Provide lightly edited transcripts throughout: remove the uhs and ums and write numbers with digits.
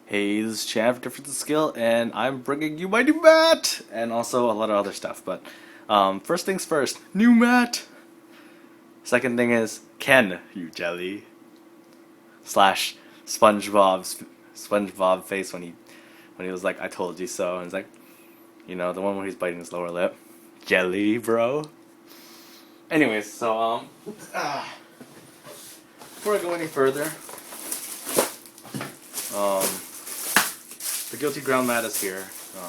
Hey, this is Chav, Difference of Skill, and I'm bringing you my new mat! And also a lot of other stuff, but first things first, new mat! Second thing is, Ken, you jelly. Slash SpongeBob face when he was like, I told you so, and it's like, you know, the one where he's biting his lower lip. Jelly, bro. Anyways, so, before I go any further, the Guilty Ground mat is here.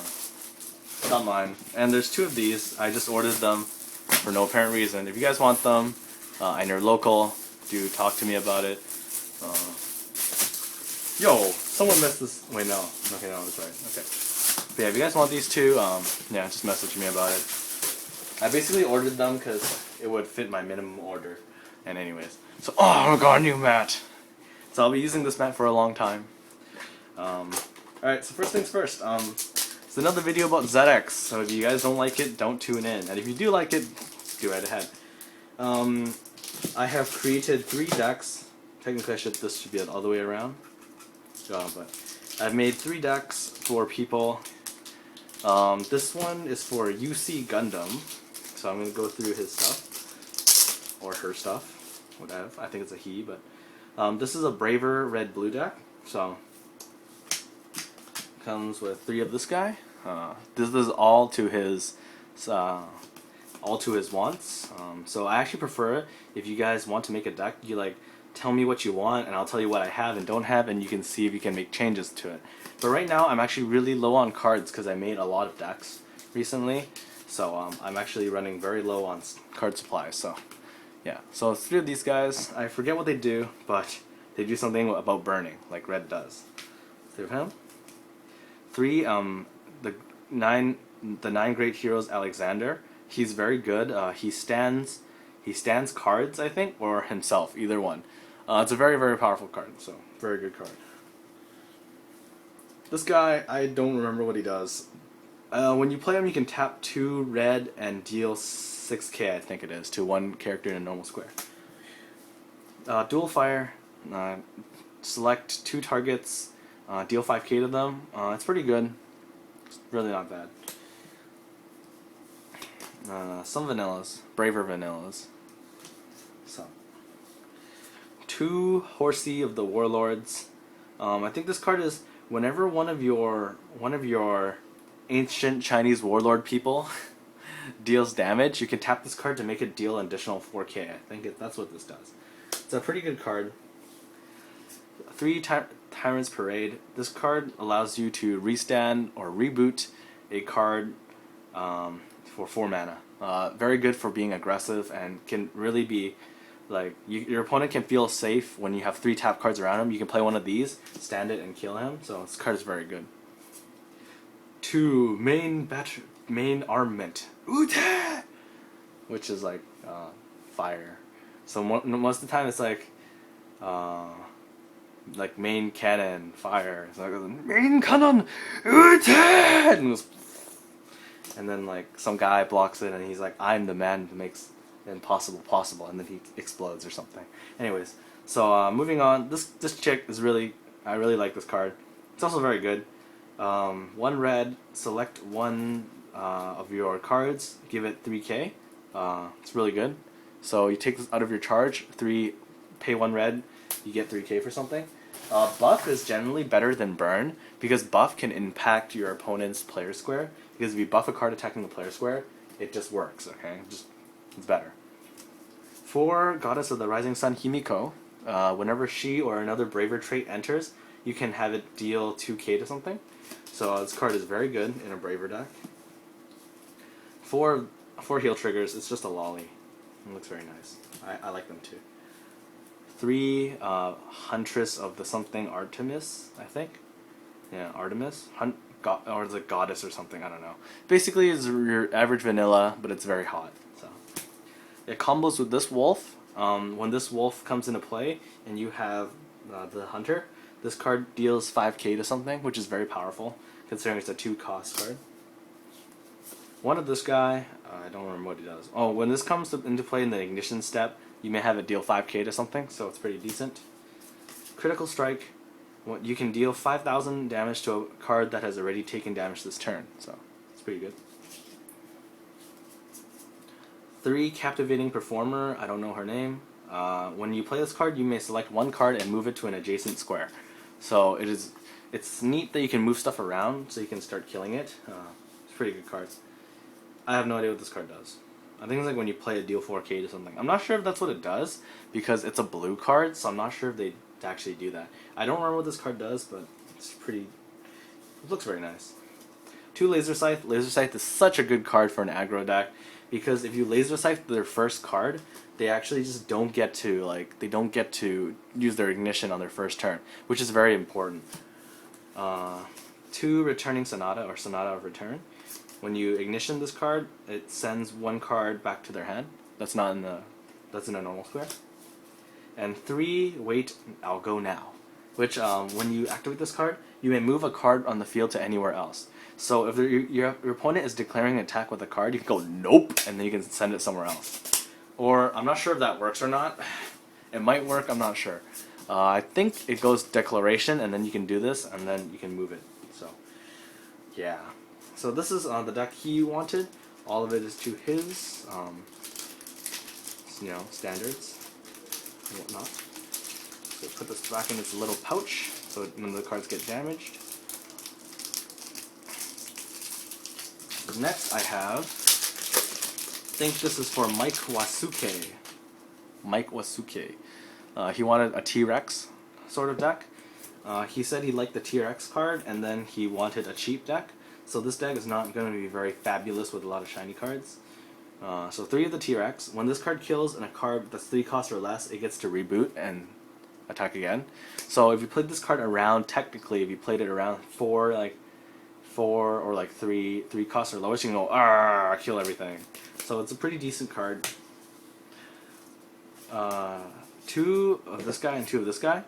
It's not mine. And there's two of these. I just ordered them for no apparent reason. If you guys want them, and you're local, do talk to me about it. Yo, someone missed this. Wait, no. Okay, no, that's right. Okay. But yeah, if you guys want these two, yeah, just message me about it. I basically ordered them because it would fit my minimum order. And anyways. So, oh, I got a new mat. So I'll be using this mat for a long time. Alright, so first things first, it's another video about ZX, so if you guys don't like it, don't tune in, and if you do like it, go right ahead. I have created 3 decks. Technically this should be all the way around, but I've made 3 decks for people. This one is for UC Gundam, so I'm going to go through his stuff, or her stuff, whatever. I think it's a he, but this is a Braver Red-Blue deck, so comes with 3 of this guy. This is all to his wants. So I actually prefer it if you guys want to make a deck, you like tell me what you want and I'll tell you what I have and don't have, and you can see if you can make changes to it. But right now I'm actually really low on cards because I made a lot of decks recently, so I'm actually running very low on card supply. So yeah, so 3 of these guys. I forget what they do, but they do something about burning like red does. 3 of him. 3, the 9 Great Heroes Alexander. He's very good. He stands cards, I think, or himself, either one. It's a very, very powerful card, so very good card. This guy, I don't remember what he does. When you play him, you can tap 2 red and deal 6k, I think it is, to 1 character in a normal square. Dual fire. Select 2 targets. Deal 5k to them. It's pretty good. It's really not bad. Some vanillas. Braver vanillas. So 2 Horsey of the Warlords. I think this card is whenever one of your ancient Chinese warlord people deals damage, you can tap this card to make it deal an additional 4k. I think that's what this does. It's a pretty good card. 3 Tyrant's Parade. This card allows you to restand or reboot a card for 4 mana. Very good for being aggressive and can really be like your opponent can feel safe when you have 3 tap cards around him. You can play one of these, stand it, and kill him. So this card is very good. 2 main armament, Ute! Which is like fire. So most of the time it's like main cannon, fire. It's like main cannon, and then like some guy blocks it, and he's like, "I'm the man who makes the impossible possible," and then he explodes or something. Anyways, so moving on. This chick is I really like this card. It's also very good. 1 red, select 1 of your cards, give it 3k. It's really good. So you take this out of your charge, pay 1 red. You get 3k for something. Buff is generally better than burn because buff can impact your opponent's player square. Because if you buff a card attacking the player square, it just works. Okay, it's better. 4 Goddess of the Rising Sun Himiko. Whenever she or another Braver trait enters, you can have it deal 2k to something. So this card is very good in a Braver deck. 4 heal triggers. It's just a lolly. It looks very nice. I like them too. 3 Huntress of the something Artemis, I think. Yeah, Artemis. Or it's a goddess or something, I don't know. Basically, it's your average vanilla, but it's very hot. So it combos with this wolf. When this wolf comes into play and you have the hunter, this card deals 5k to something, which is very powerful, considering it's a 2-cost card. 1 of this guy, I don't remember what he does. Oh, when this comes into play in the ignition step, you may have it deal 5k to something, so it's pretty decent. Critical Strike. You can deal 5,000 damage to a card that has already taken damage this turn, so it's pretty good. 3 Captivating Performer, I don't know her name. When you play this card, you may select one card and move it to an adjacent square. So it's neat that you can move stuff around so you can start killing it. It's pretty good cards. I have no idea what this card does. I think it's like when you play a deal 4K or something. I'm not sure if that's what it does because it's a blue card, so I'm not sure if they actually do that. I don't remember what this card does, but it's pretty. It looks very nice. 2 Laser Scythe. Laser Scythe is such a good card for an aggro deck because if you Laser Scythe their first card, they actually just don't get to use their ignition on their first turn, which is very important. 2 Returning Sonata or Sonata of Return. When you ignition this card, it sends one card back to their hand. That's in a normal square. And 3 Wait, I'll Go Now, which when you activate this card, you may move a card on the field to anywhere else. So if your opponent is declaring an attack with a card, you can go nope, and then you can send it somewhere else. Or I'm not sure if that works or not. It might work. I'm not sure. I think it goes declaration, and then you can do this, and then you can move it. So yeah. So this is the deck he wanted. All of it is to his, standards and whatnot. So put this back in its little pouch, so none of the cards get damaged. Next I have, I think this is for Mike Wasuke. Mike Wasuke. He wanted a T-Rex sort of deck. He said he liked the T-Rex card, and then he wanted a cheap deck. So this deck is not going to be very fabulous with a lot of shiny cards. So 3 of the T-Rex. When this card kills and a card that's 3 costs or less, it gets to reboot and attack again. So if you played this card around, technically, if you played it around 4 or 3 costs or lowest, you can go kill everything. So it's a pretty decent card. 2 of this guy and 2 of this guy.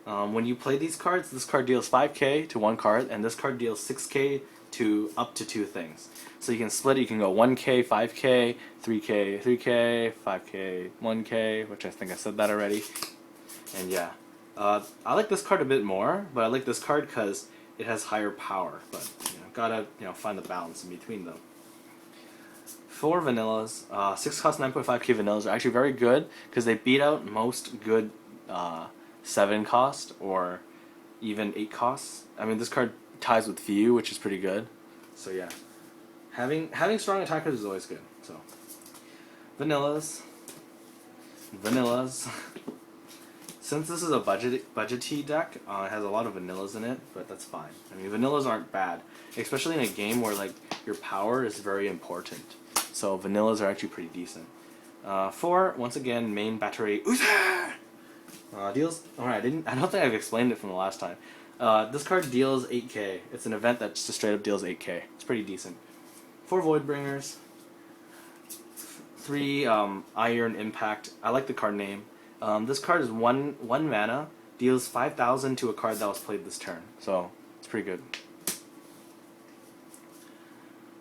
When you play these cards, this card deals 5k to one card, and this card deals 6k to up to 2 things. So you can split it, you can go 1k, 5k, 3k, 3k, 5k, 1k, which I think I said that already. And yeah. I like this card a bit more, but I like this card because it has higher power. But gotta find the balance in between them. 4 vanillas, 6 cost 9.5k vanillas are actually very good because they beat out most good 7 cost or even 8 costs. I mean, this card ties with few, which is pretty good. So yeah, having strong attackers is always good. So vanillas. Since this is a budgety deck, it has a lot of vanillas in it, but that's fine. I mean, vanillas aren't bad, especially in a game where your power is very important. So vanillas are actually pretty decent. 4, once again, main battery. Deals. Alright, I don't think I've explained it from the last time. This card deals 8k. It's an event that just straight up deals 8k. It's pretty decent. 4 Voidbringers. 3 Iron Impact. I like the card name. This card is one mana, deals 5,000 to a card that was played this turn. So it's pretty good.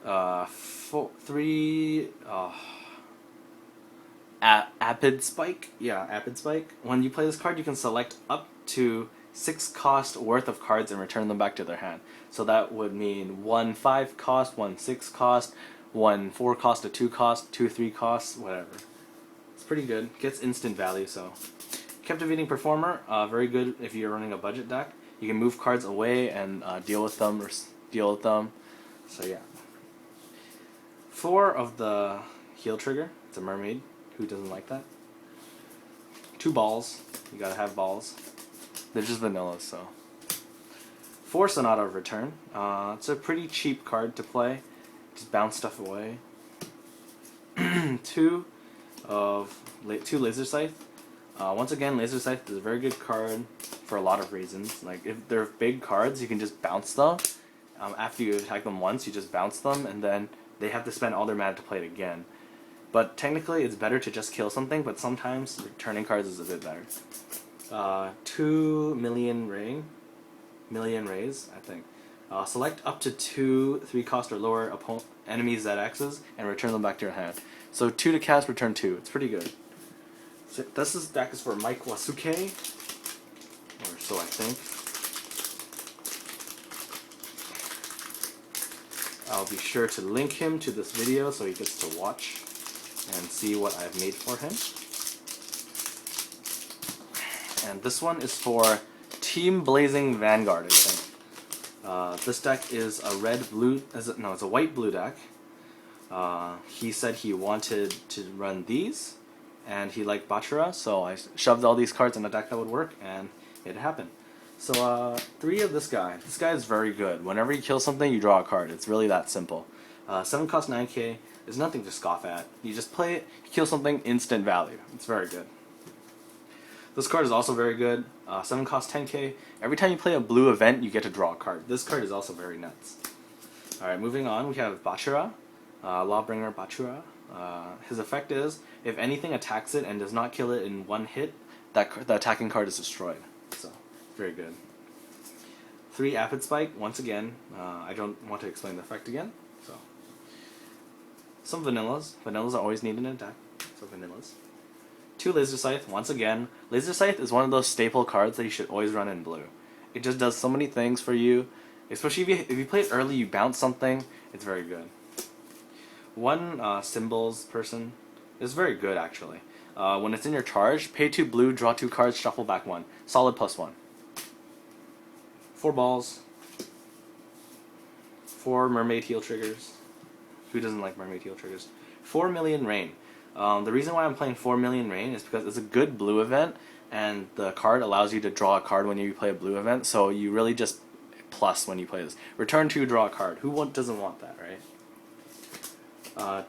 3 Apid Spike. Yeah, Apid Spike. When you play this card, you can select up to 6 cost worth of cards and return them back to their hand. So that would mean 1 5 cost, 1 6 cost, 1 4 cost, a 2 cost, 2 3 costs, whatever. It's pretty good. Gets instant value, so. Captivating Performer, very good if you're running a budget deck. You can move cards away and deal with them. So yeah. 4 of the Heal Trigger. It's a mermaid. Who doesn't like that? 2 balls. You gotta have balls. They're just vanilla, so. 4 Sonata of Return. It's a pretty cheap card to play. Just bounce stuff away. 2 Laser Scythe. Once again, Laser Scythe is a very good card for a lot of reasons. Like, if they're big cards, you can just bounce them. After you attack them once, you just bounce them, and then they have to spend all their mana to play it again. But technically, it's better to just kill something, but sometimes returning cards is a bit better. 2 Million Rays, I think. Select up to 2 3 cost or lower enemies ZXs and return them back to your hand. So 2 to cast, return 2. It's pretty good. So deck is for Mike Wasuke, or so I think. I'll be sure to link him to this video so he gets to watch and see what I've made for him. And this one is for Team Blazing Vanguard, I think. This deck is a it's a white-blue deck. He said he wanted to run these, and he liked Bachara, so I shoved all these cards in a deck that would work, and it happened. So, 3 of this guy. This guy is very good. Whenever you kill something, you draw a card. It's really that simple. 7 cost 9k. There's nothing to scoff at. You just play it, you kill something, instant value. It's very good. This card is also very good. 7 cost 10k. Every time you play a blue event, you get to draw a card. This card is also very nuts. Alright, moving on, we have Bachara. Lawbringer Bachara. His effect is, if anything attacks it and does not kill it in one hit, the attacking card is destroyed. So, very good. 3 Apid Spike, once again. I don't want to explain the effect again. So, some vanillas. Vanillas are always needed in a deck. So vanillas. 2 Laser Scythe, once again. Laser Scythe is one of those staple cards that you should always run in blue. It just does so many things for you. Especially if you play it early, you bounce something, it's very good. 1 Symbols person is very good actually. When it's in your charge, pay 2 blue, draw 2 cards, shuffle back 1. Solid +1. 4 balls. 4 Mermaid Heal triggers. Who doesn't like Mermaid Heal triggers? 4 Million Rain. The reason why I'm playing 4 Million Rain is because it's a good blue event, and the card allows you to draw a card when you play a blue event, so you really just plus when you play this. Return 2, draw a card. Who doesn't want that, right?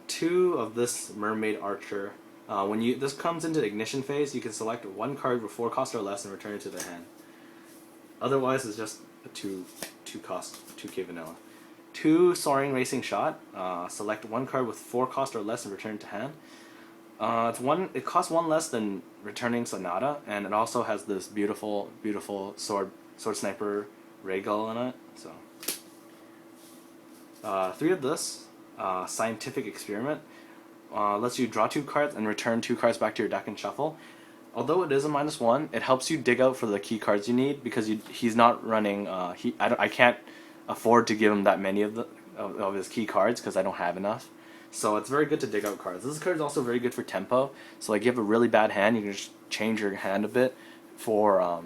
2 of this Mermaid Archer. When this comes into ignition phase, you can select 1 card with 4 cost or less and return it to the hand. Otherwise, it's just a 2 cost, 2k vanilla. 2 Soaring Racing Shot. Select 1 card with 4 cost or less and return it to hand. It costs 1 less than returning Sonata, and it also has this beautiful sword sniper ray gull in it. So, 3 of this Scientific Experiment lets you draw 2 cards and return 2 cards back to your deck and shuffle. Although it is a -1, it helps you dig out for the key cards you need because he's not running. I can't afford to give him that many of his key cards because I don't have enough. So it's very good to dig out cards. This card is also very good for tempo. So like, you have a really bad hand, you can just change your hand a bit for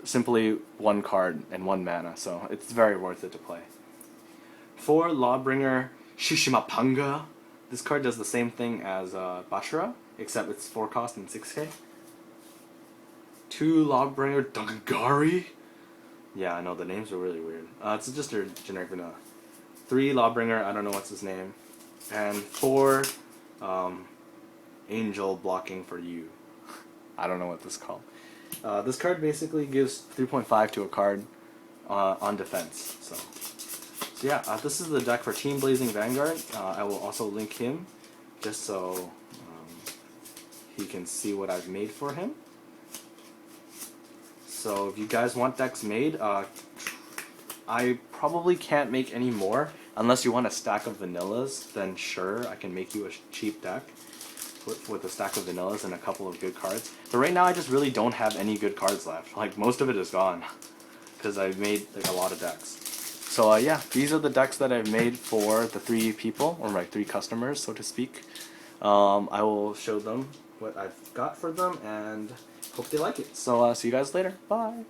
simply 1 card and 1 mana. So it's very worth it to play. 4 Lawbringer Shishimapanga. This card does the same thing as Bachara, except it's 4 cost and 6k. 2 Lawbringer Dangari. Yeah, I know, the names are really weird. It's just a generic vanilla. 3 Lawbringer, I don't know what's his name. And 4 Angel Blocking for You. I don't know what this is called. This card basically gives 3.5 to a card on defense. So yeah, this is the deck for Team Blazing Vanguard. I will also link him just so he can see what I've made for him. So if you guys want decks made, I probably can't make any more. Unless you want a stack of vanillas, then sure, I can make you a cheap deck with a stack of vanillas and a couple of good cards. But right now I just really don't have any good cards left. Like, most of it is gone because I've made like a lot of decks. So yeah, these are the decks that I've made for the 3 people, or my 3 customers, so to speak. I will show them what I've got for them and hope they like it. So see you guys later. Bye.